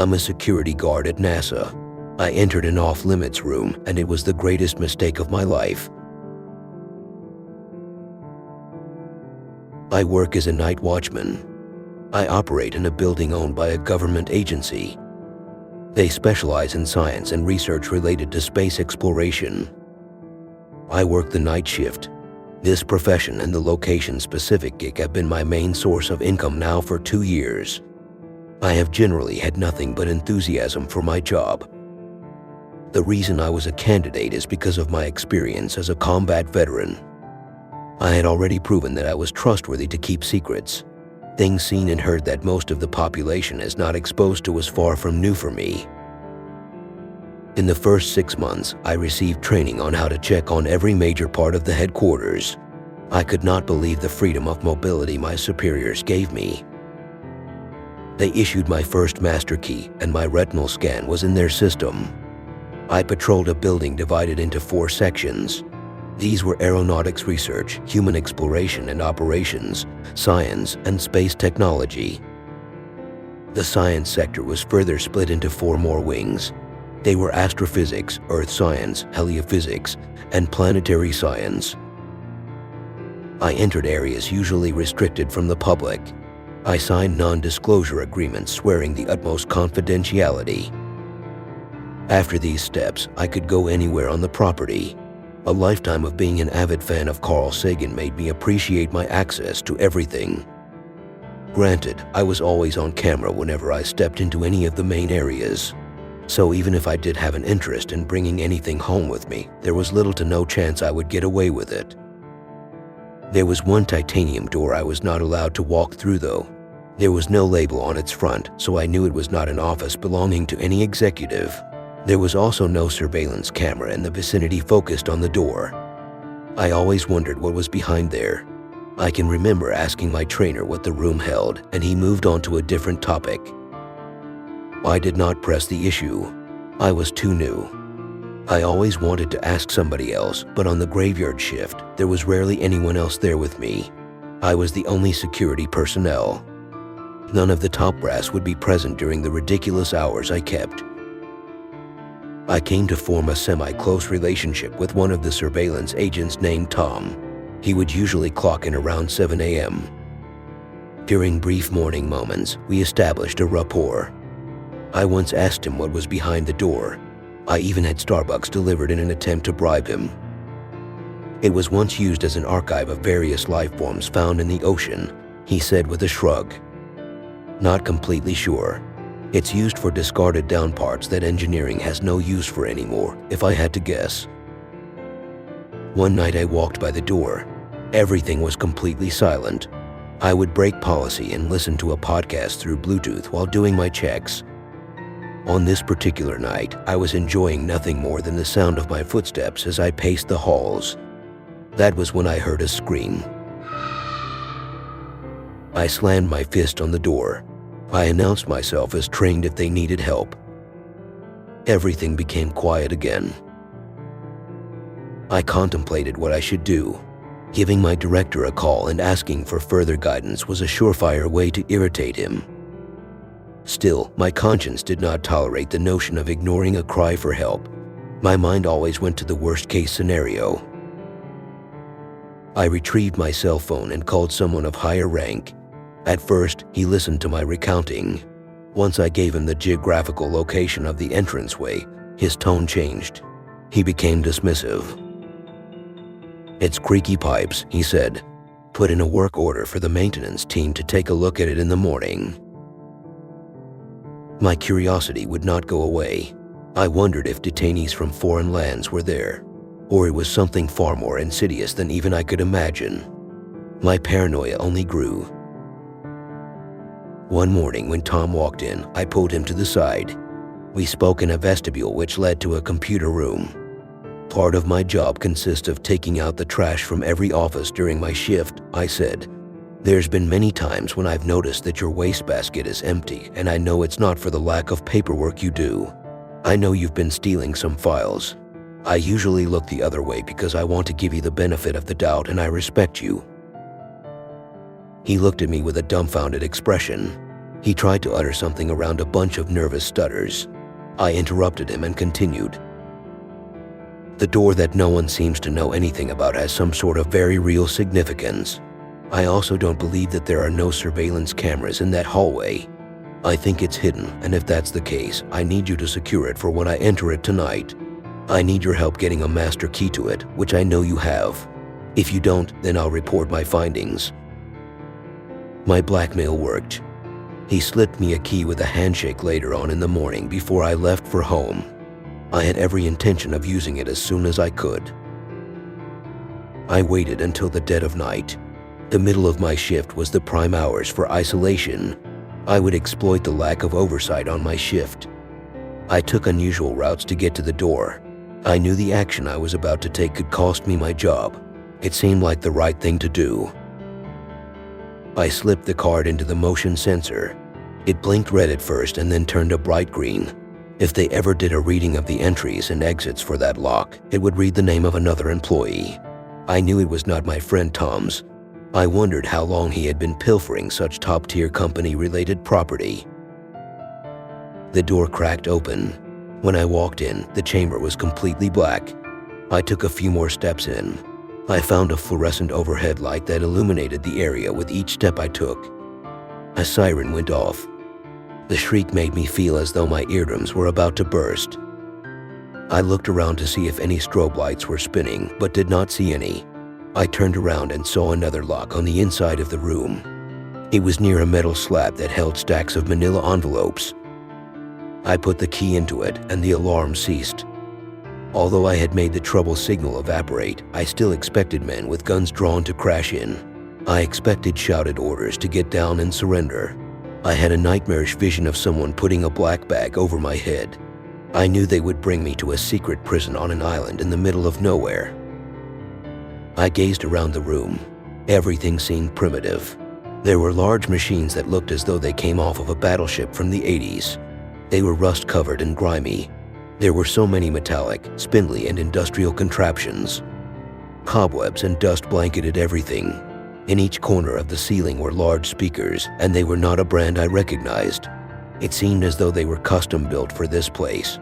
I'm a security guard at NASA. I entered an off-limits room, and it was the greatest mistake of my life. I work as a night watchman. I operate in a building owned by a government agency. They specialize in science and research related to space exploration. I work the night shift. This profession and the location-specific gig have been my main source of income now for 2 years. I have generally had nothing but enthusiasm for my job. The reason I was a candidate is because of my experience as a combat veteran. I had already proven that I was trustworthy to keep secrets. Things seen and heard that most of the population is not exposed to was far from new for me. In the first 6 months, I received training on how to check on every major part of the headquarters. I could not believe the freedom of mobility my superiors gave me. They issued my first master key, and my retinal scan was in their system. I patrolled a building divided into 4 sections. These were aeronautics research, human exploration and operations, science, and space technology. The science sector was further split into 4 more wings. They were astrophysics, earth science, heliophysics, and planetary science. I entered areas usually restricted from the public. I signed non-disclosure agreements swearing the utmost confidentiality. After these steps, I could go anywhere on the property. A lifetime of being an avid fan of Carl Sagan made me appreciate my access to everything. Granted, I was always on camera whenever I stepped into any of the main areas. So even if I did have an interest in bringing anything home with me, there was little to no chance I would get away with it. There was one titanium door I was not allowed to walk through though. There was no label on its front, so I knew it was not an office belonging to any executive. There was also no surveillance camera in the vicinity focused on the door. I always wondered what was behind there. I can remember asking my trainer what the room held, and he moved on to a different topic. I did not press the issue. I was too new. I always wanted to ask somebody else, but on the graveyard shift, there was rarely anyone else there with me. I was the only security personnel. None of the top brass would be present during the ridiculous hours I kept. I came to form a semi-close relationship with one of the surveillance agents named Tom. He would usually clock in around 7 a.m. During brief morning moments, we established a rapport. I once asked him what was behind the door. I even had Starbucks delivered in an attempt to bribe him. It was once used as an archive of various life forms found in the ocean, he said with a shrug. Not completely sure. It's used for discarded down parts that engineering has no use for anymore, if I had to guess. One night I walked by the door. Everything was completely silent. I would break policy and listen to a podcast through Bluetooth while doing my checks. On this particular night, I was enjoying nothing more than the sound of my footsteps as I paced the halls. That was when I heard a scream. I slammed my fist on the door. I announced myself as trained if they needed help. Everything became quiet again. I contemplated what I should do. Giving my director a call and asking for further guidance was a surefire way to irritate him. Still, my conscience did not tolerate the notion of ignoring a cry for help. My mind always went to the worst-case scenario. I retrieved my cell phone and called someone of higher rank. At first, he listened to my recounting. Once I gave him the geographical location of the entranceway, his tone changed. He became dismissive. "It's creaky pipes," he said. "Put in a work order for the maintenance team to take a look at it in the morning." My curiosity would not go away. I wondered if detainees from foreign lands were there, or it was something far more insidious than even I could imagine. My paranoia only grew. One morning when Tom walked in, I pulled him to the side. We spoke in a vestibule which led to a computer room. Part of my job consists of taking out the trash from every office during my shift, I said. There's been many times when I've noticed that your wastebasket is empty, and I know it's not for the lack of paperwork you do. I know you've been stealing some files. I usually look the other way because I want to give you the benefit of the doubt and I respect you. He looked at me with a dumbfounded expression. He tried to utter something around a bunch of nervous stutters. I interrupted him and continued. The door that no one seems to know anything about has some sort of very real significance. I also don't believe that there are no surveillance cameras in that hallway. I think it's hidden, and if that's the case, I need you to secure it for when I enter it tonight. I need your help getting a master key to it, which I know you have. If you don't, then I'll report my findings. My blackmail worked. He slipped me a key with a handshake later on in the morning before I left for home. I had every intention of using it as soon as I could. I waited until the dead of night. The middle of my shift was the prime hours for isolation. I would exploit the lack of oversight on my shift. I took unusual routes to get to the door. I knew the action I was about to take could cost me my job. It seemed like the right thing to do. I slipped the card into the motion sensor. It blinked red at first and then turned a bright green. If they ever did a reading of the entries and exits for that lock, it would read the name of another employee. I knew it was not my friend Tom's. I wondered how long he had been pilfering such top-tier company-related property. The door cracked open. When I walked in, the chamber was completely black. I took a few more steps in. I found a fluorescent overhead light that illuminated the area with each step I took. A siren went off. The shriek made me feel as though my eardrums were about to burst. I looked around to see if any strobe lights were spinning, but did not see any. I turned around and saw another lock on the inside of the room. It was near a metal slab that held stacks of manila envelopes. I put the key into it, and the alarm ceased. Although I had made the trouble signal evaporate, I still expected men with guns drawn to crash in. I expected shouted orders to get down and surrender. I had a nightmarish vision of someone putting a black bag over my head. I knew they would bring me to a secret prison on an island in the middle of nowhere. I gazed around the room. Everything seemed primitive. There were large machines that looked as though they came off of a battleship from the 80s. They were rust-covered and grimy. There were so many metallic, spindly, and industrial contraptions. Cobwebs and dust blanketed everything. In each corner of the ceiling were large speakers, and they were not a brand I recognized. It seemed as though they were custom-built for this place.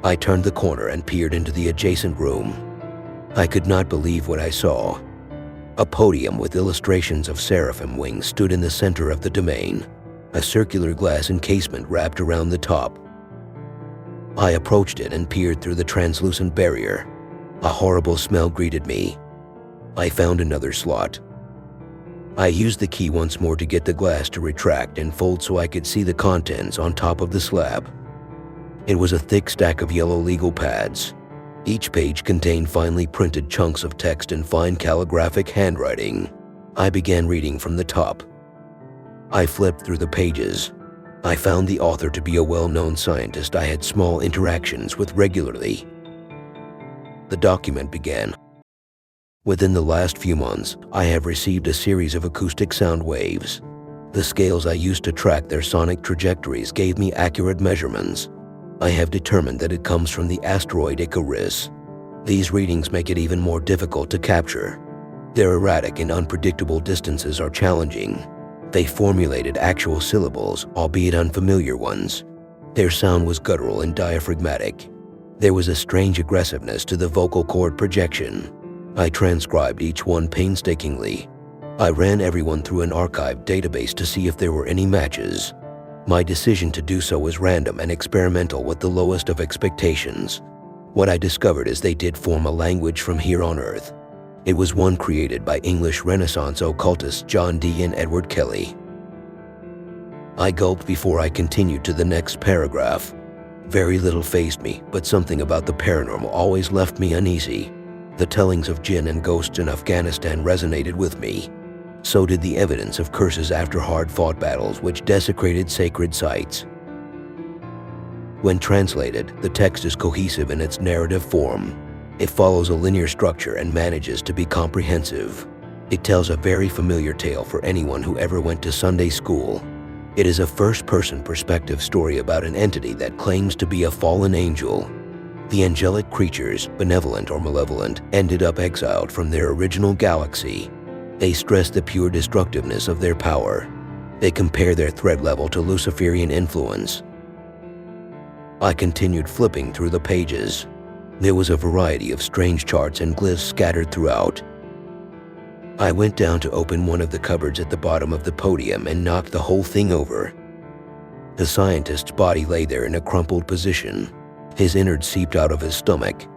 I turned the corner and peered into the adjacent room. I could not believe what I saw. A podium with illustrations of seraphim wings stood in the center of the domain, a circular glass encasement wrapped around the top. I approached it and peered through the translucent barrier. A horrible smell greeted me. I found another slot. I used the key once more to get the glass to retract and fold so I could see the contents on top of the slab. It was a thick stack of yellow legal pads. Each page contained finely printed chunks of text in fine calligraphic handwriting. I began reading from the top. I flipped through the pages. I found the author to be a well-known scientist I had small interactions with regularly. The document began. Within the last few months, I have received a series of acoustic sound waves. The scales I used to track their sonic trajectories gave me accurate measurements. I have determined that it comes from the asteroid Icarus. These readings make it even more difficult to capture. Their erratic and unpredictable distances are challenging. They formulated actual syllables, albeit unfamiliar ones. Their sound was guttural and diaphragmatic. There was a strange aggressiveness to the vocal cord projection. I transcribed each one painstakingly. I ran everyone through an archived database to see if there were any matches. My decision to do so was random and experimental with the lowest of expectations. What I discovered is they did form a language from here on Earth. It was one created by English Renaissance occultists John Dee and Edward Kelly. I gulped before I continued to the next paragraph. Very little fazed me, but something about the paranormal always left me uneasy. The tellings of jinn and ghosts in Afghanistan resonated with me. So did the evidence of curses after hard-fought battles which desecrated sacred sites. When translated, the text is cohesive in its narrative form. It follows a linear structure and manages to be comprehensive. It tells a very familiar tale for anyone who ever went to Sunday school. It is a first-person perspective story about an entity that claims to be a fallen angel. The angelic creatures, benevolent or malevolent, ended up exiled from their original galaxy. They stress the pure destructiveness of their power. They compare their threat level to Luciferian influence. I continued flipping through the pages. There was a variety of strange charts and glyphs scattered throughout. I went down to open one of the cupboards at the bottom of the podium and knocked the whole thing over. The scientist's body lay there in a crumpled position. His innards seeped out of his stomach.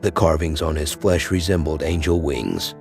The carvings on his flesh resembled angel wings.